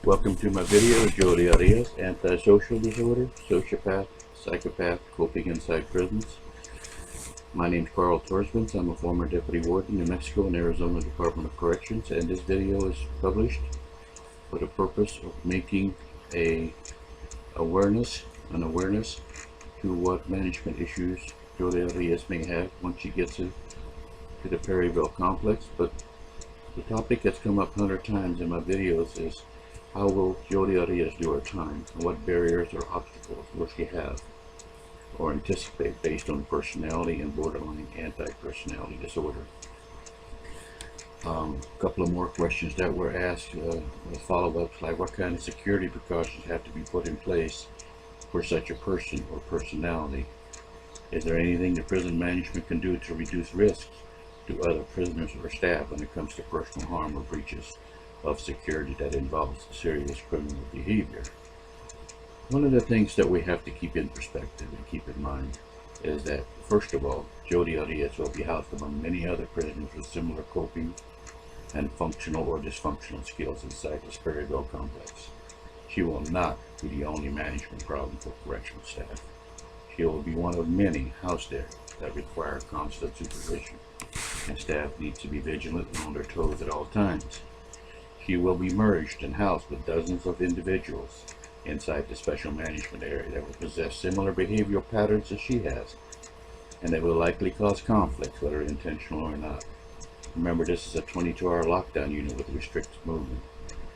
Welcome to my video, Jodi Arias, antisocial disorder, sociopath, psychopath, coping inside prisons. My name is Carl Torsvins. I'm a former deputy warden in New Mexico and Arizona Department of Corrections, and this video is published for the purpose of making an awareness to what management issues Jodi Arias may have once she gets to the Perryville complex. But the topic that's come up 100 times in my videos is how will Jodi Arias do her time, and what barriers or obstacles will she have or anticipate based on personality and borderline anti-personality disorder. A couple of more questions that were asked, follow-ups, like what kind of security precautions have to be put in place for such a person or personality? Is there anything the prison management can do to reduce risks to other prisoners or staff when it comes to personal harm or breaches of security that involves serious criminal behavior? One of the things that we have to keep in perspective and keep in mind is that, first of all, Jodi Arias will be housed among many other prisoners with similar coping and functional or dysfunctional skills inside this Perryville complex. She will not be the only management problem for correctional staff. She will be one of many housed there that require constant supervision, and staff needs to be vigilant and on their toes at all times. She will be merged and housed with dozens of individuals inside the special management area that will possess similar behavioral patterns as she has, and they will likely cause conflicts, whether intentional or not. Remember, this is a 22-hour lockdown unit with restricted movement,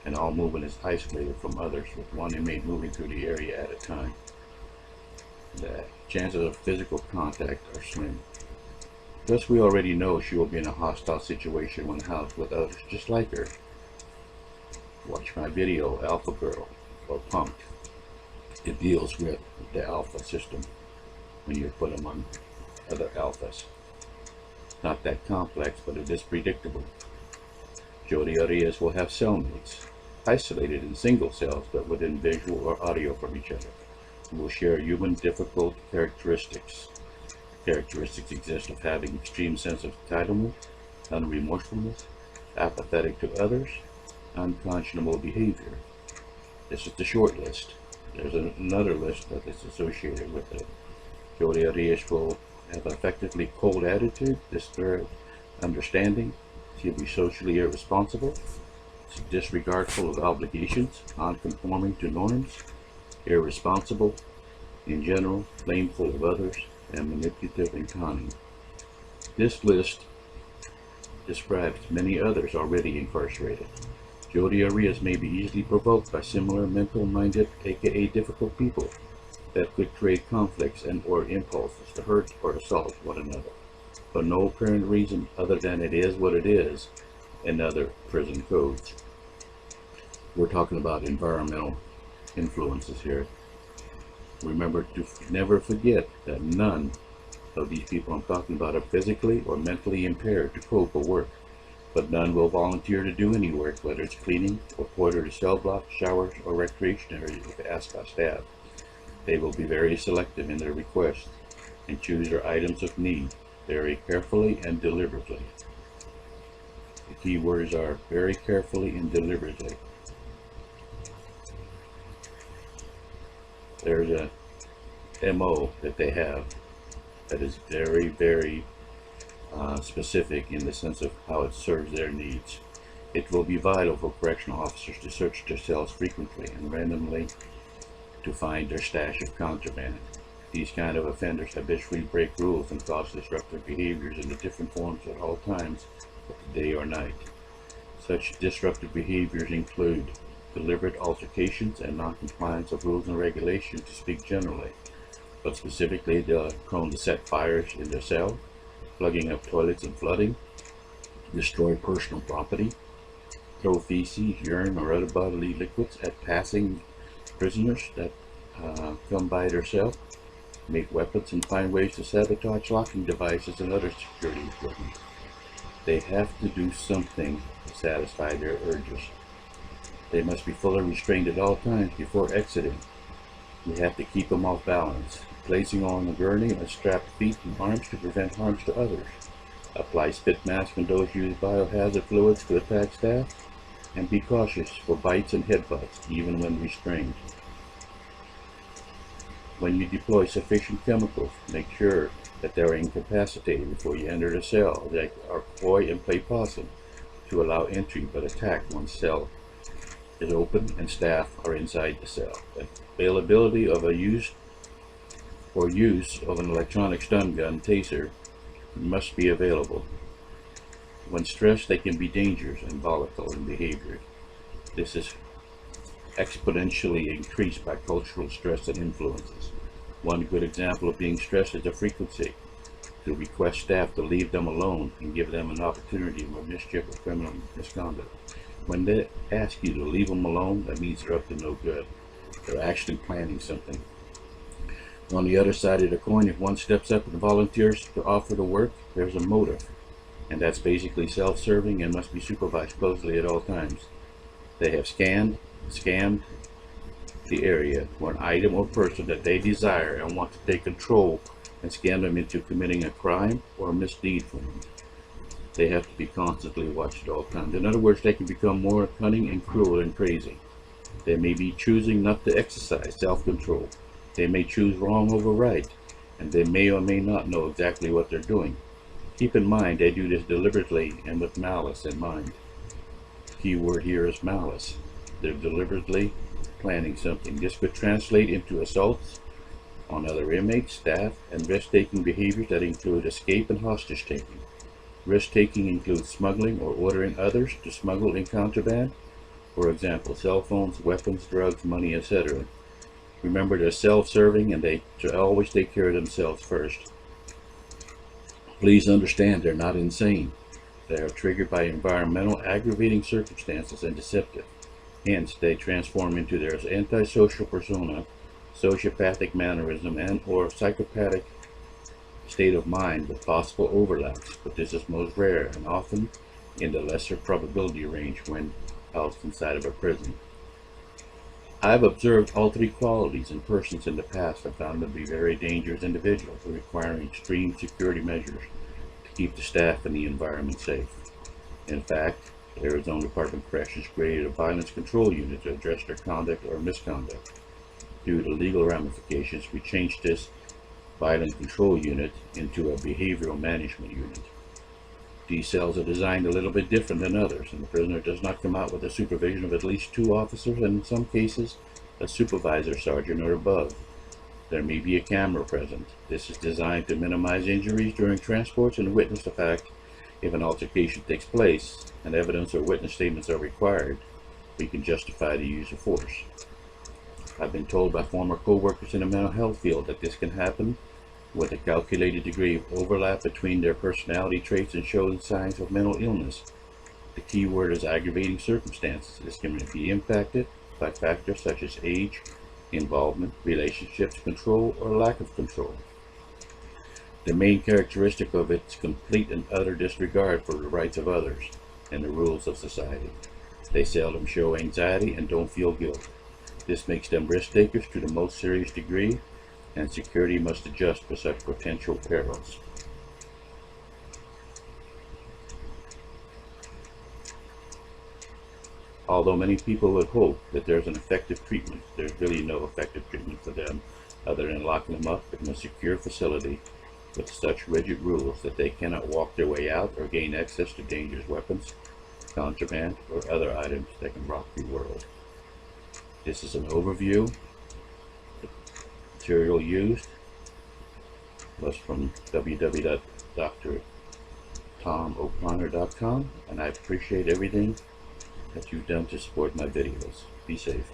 and all movement is isolated from others, with one inmate moving through the area at a time. The chances of physical contact are slim. Thus, we already know she will be in a hostile situation when housed with others just like her. Watch my video, Alpha Girl or Punked. It deals with the alpha system when you're put among other alphas. Not that complex, but it is predictable. Jodi Arias will have cellmates, isolated in single cells but within visual or audio from each other, who will share human difficult characteristics. Characteristics exist of having extreme sense of entitlement, unremorsefulness, apathetic to others, unconscionable behavior. This is the short list. There's another list that is associated with it. Jodi Arias will have effectively cold attitude, disturbed understanding. She'll be socially irresponsible, disregardful of obligations, non-conforming to norms, irresponsible in general, blameful of others, and manipulative and conning. This list describes many others already incarcerated. Jodi Arias may be easily provoked by similar mental-minded, aka difficult people that could create conflicts and or impulses to hurt or assault one another, for no apparent reason other than it is what it is in other prison codes. We're talking about environmental influences here. Remember to never forget that none of these people I'm talking about are physically or mentally impaired to cope or work, but none will volunteer to do any work, whether it's cleaning or porter to cell blocks, showers, or recreation areas if asked by staff. They will be very selective in their requests and choose their items of need very carefully and deliberately. The key words are very carefully and deliberately. There's a MO that they have that is very, very specific in the sense of how it serves their needs. It will be vital for correctional officers to search their cells frequently and randomly to find their stash of contraband. These kind of offenders habitually break rules and cause disruptive behaviors in the different forms at all times, day or night. Such disruptive behaviors include deliberate altercations and non-compliance of rules and regulations, to speak generally, but specifically they're prone to set fires in their cell, plugging up toilets and flooding, destroy personal property, throw feces, urine, or other bodily liquids at passing prisoners that come by their cell, make weapons, and find ways to sabotage locking devices and other security equipment. They have to do something to satisfy their urges. They must be fully restrained at all times before exiting. You have to keep them off balance, placing on a gurney or strapped feet and arms to prevent harms to others. Apply spit masks when those use biohazard fluids to attack staff. and be cautious for bites and headbutts, even when restrained. When you deploy sufficient chemicals, make sure that they are incapacitated before you enter the cell. They are coy and play possum to allow entry but attack once cell is open and staff are inside the cell. Availability of use of an electronic stun gun taser must be available. When stressed, they can be dangerous and volatile in behavior. This is exponentially increased by cultural stress and influences. One good example of being stressed is the frequency to request staff to leave them alone and give them an opportunity for mischief or criminal misconduct. When they ask you to leave them alone, that means they're up to no good. They're actually planning something. On the other side of the coin, if one steps up and volunteers to offer to work, there's a motive, and that's basically self-serving and must be supervised closely at all times. They have scanned the area for an item or person that they desire and want to take control and scam them into committing a crime or a misdeed for them. They have to be constantly watched at all times. In other words, they can become more cunning and cruel and crazy. They may be choosing not to exercise self-control. They may choose wrong over right, and they may or may not know exactly what they're doing. Keep in mind, they do this deliberately and with malice in mind. The key word here is malice. They're deliberately planning something. This could translate into assaults on other inmates, staff, and risk-taking behaviors that include escape and hostage-taking. Risk-taking includes smuggling or ordering others to smuggle in contraband, for example, cell phones, weapons, drugs, money, etc. Remember, they're self-serving and they should always take care of themselves first. Please understand, they're not insane. They are triggered by environmental aggravating circumstances and deceptive. Hence, they transform into their antisocial persona, sociopathic mannerism, and or psychopathic state of mind with possible overlaps, but this is most rare and often in the lesser probability range when housed inside of a prison. I've observed all three qualities in persons in the past and found them to be very dangerous individuals requiring extreme security measures to keep the staff and the environment safe. In fact, the Arizona Department of Corrections created a violence control unit to address their conduct or misconduct. Due to legal ramifications, we changed this violence control unit into a behavioral management unit. These cells are designed a little bit different than others, and the prisoner does not come out with the supervision of at least 2 officers, and in some cases, a supervisor, sergeant, or above. There may be a camera present. This is designed to minimize injuries during transports and witness the fact if an altercation takes place and evidence or witness statements are required, we can justify the use of force. I've been told by former co-workers in the mental health field that this can happen with a calculated degree of overlap between their personality traits and showing signs of mental illness. The key word is aggravating circumstances. This can be impacted by factors such as age, involvement, relationships, control, or lack of control. The main characteristic of it is complete and utter disregard for the rights of others and the rules of society. They seldom show anxiety and don't feel guilt. This makes them risk takers to the most serious degree, and security must adjust for such potential perils. Although many people would hope that there's an effective treatment, there's really no effective treatment for them other than locking them up in a secure facility with such rigid rules that they cannot walk their way out or gain access to dangerous weapons, contraband, or other items that can rock the world. This is an overview. The material used was from www.drtomoconnor.com, and I appreciate everything that you've done to support my videos. Be safe.